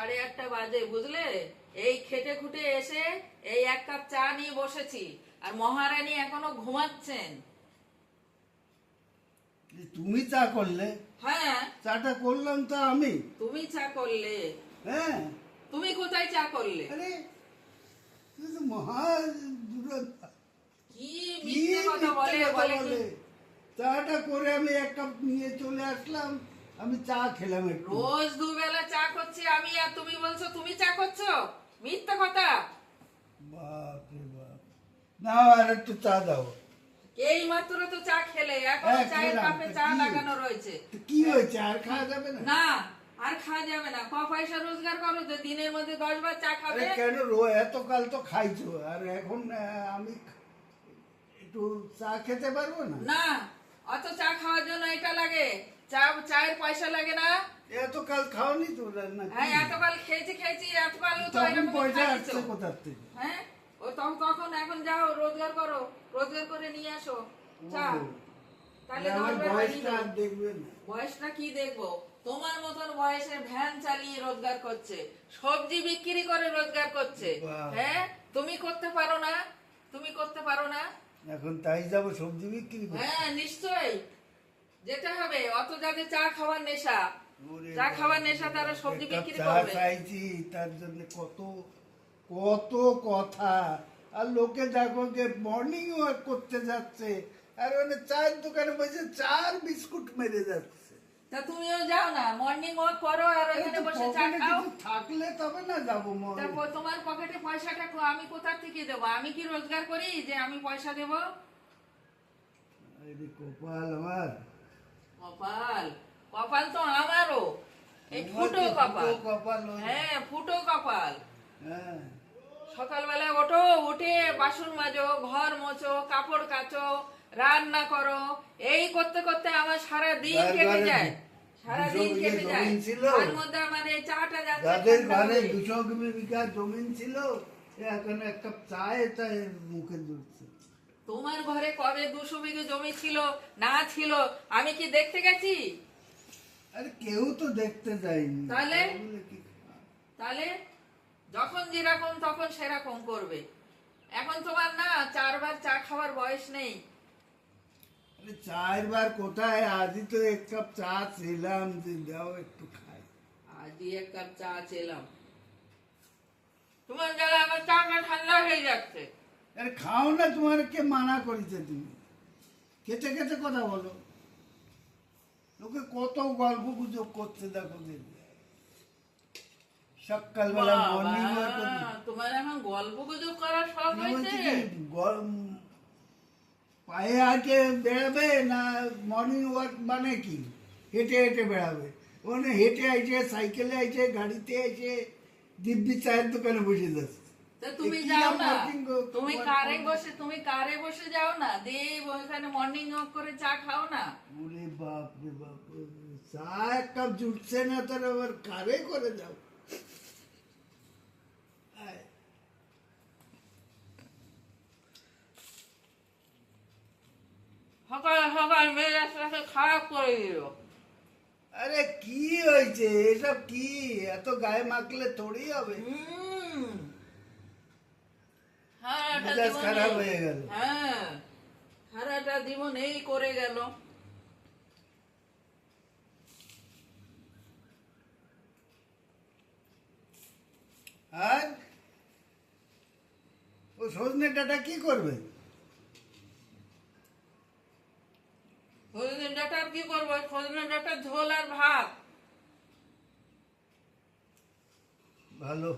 8:30 বাজে, বুঝলে? এই খেটে খুটে এসে এই এক কাপ চা নিয়ে বসেছি, আর মহারানী এখনো ঘুমাচ্ছেন। তুমি চা করলে? হ্যাঁ, চাটা করলাম তো আমি। তুমি চা করলে? হ্যাঁ। তুমি কোথায় চা করলে? আরে তুই তো মহা দুরন্ত। কি কি মিথ্যে কথা বলে মিথ্যে কথা বলে কি? বলে? চাটা করে আমি এক কাপ নিয়ে চলে আসলাম, আমি চা খেলাম একটু। রোজ দুবেলা চা করছি আমি, আর তুমি বলছো তুমি চা করছো? মিথ্যে কথা। বাপ রে বাপ। না, আর একটু চা দাও। এই মাত্র তো চা খেলে, এখন হ্যাঁ, চায়ের খেলাম। কাপে তা চা কি? লাগানো রয়েছে। তো কি হয়েছে, আর খাওয়া যাবে না? না, আর খাওয়া যাবে না। পয়সা রোজগার করো তো, দিনের মধ্যে 10 বার চা খাবে। আরে কেন এতকাল তো খাইছো, আর এখন আমি একটু চা খেতে পারবো না? না, অত চা খাওয়ার জন্য এটা লাগে, চায়ের পয়সা লাগে না। এতকাল খাওনি তো না? হ্যাঁ, এতকাল খেয়েছি, এতকাল তো তখন এরকম পয়সা খাইছো। আসছে কোথার থেকে? হ্যাঁ, ও তখন এখন যাও রোজগার করো, রোজগার করে নিয়ে আসো চা। ও, তাহলে আমার 10 বার বয়সটা বানিয়ে আর দেবো। দেখবে না। বয়সটা কি দেখবো? তোমার মতন বয়সে ভ্যান চালিয়ে রোজগার করছে, সবজি বিক্রি করে রোজগার করছে। বাহ। হ্যাঁ, তুমি করতে পারো না? তুমি করতে পারো না? এখন তাই যাবো সবজি বিক্রি করতে? হ্যাঁ, নিশ্চয়ই যেতে হবে। অত যাদের চা খাওয়ার নেশা, ওরে চা খাওয়ার বাবা, নেশা, তারা সবজি এক কাপ বিক্রি চা করবে। চাইছি, তার জন্য কত কত কথা। আর লোকে দেখো যে মর্নিং ওয়াক করতে যাচ্ছে, আর মানে চায়ের দোকানে বসে চার বিস্কুট মেরে যাচ্ছে। তা তুমিও যাও না, মর্নিং ওয়াক করো, আর ওখানে বসে চা পকেটে খাও। কিছু থাকলে তবে না যাবো তা তোমার পকেটে পয়সাটা আমি কোথা থেকে দেবো? আমি কি রোজগার করি যে আমি পয়সা দেবো? আরে কপাল আমার। কপাল? কপাল তো আমারও, এই ফুটো কপাল। কপাল ওই। হ্যাঁ, ফুটো কপাল। হ্যাঁ। সকালবেলা ওঠো, উঠে বাসন মাজো, ঘর মোছো, কাপড় কাচো, রান্না করো, এই করতে করতে আমার সারা দিন যার কেটে ঘরে যায়, সারা দিন 200 কেটে বিঘে যায়। জমিন ছিল, তার মধ্যে আমার এই চাটা যাচ্ছে যাদের ঠান্ডা ঘরে হয়ে। 200 বিঘা জমিন ছিল, এখন এক কাপ চায়ে তাই মুখে জুটছে। তোমার ঘরে কবে 200 বিঘে জমি ছিল না ছিল আমি কি দেখতে গেছি? আরে কেউ তো দেখতে যায়নি। তাহলে? বলে কি? তাহলে যখন যেরকম তখন সেরকম করবে। এখন তোমার না 4 বার চা খাওয়ার বয়স নেই। আরে 4 বার কোথায়, আজই তো এক কাপ চা ছিলাম, যে দাও একটু খাই। আজই এক কাপ চা চেলাম, তোমার জ্বালা আমার চাটা ঠান্ডা হয়ে যাচ্ছে। আরে খাও না, তোমার কে মানা করেছে? তুমি খেতে খেতে কথা বলো। লোকে কত গল্প গুজব করছে দেখো দেখবে। সকালবেলা মর্নিং ওয়াক করতে তোমার এখন গল্প গুজব করার শখ হয়েছে? পায়ে আগে বেড়াবে না? মর্নিং ওয়াক মানে কি? হেঁটে হেঁটে বেড়াবে? ওখানে হেঁটে আইছে, সাইকেলে আইছে, গাড়িতে আইছে, দিব্যি চায়ের দোকানে বসে যাচ্ছে। তা তুমি কি যাও আর না, working তুমি কারে বসে যাও না, দিয়ে ওখানে মর্নিং ওয়াক করে চা খাও না। ওরে বাপ রে বাপ, চা এক কাপ জুটছে না, তার আবার কারে করে যাও? আয়। সকাল সকাল মেজাজটাকে খারাপ করে দিল। আরে কি হয়েছে এসব? কি এত গায়ে মাখলে থোড়ি হবে? মেজাজ খারাপ হয়ে গেল। হ্যাঁ, সারাটা জীবন এই করে গেল। আর ও সজনে ডাটা কি করবে? সজনে ডাঁটার কি করবো? সজনে ডাঁটার ঝোল আর ভাত। ভালো।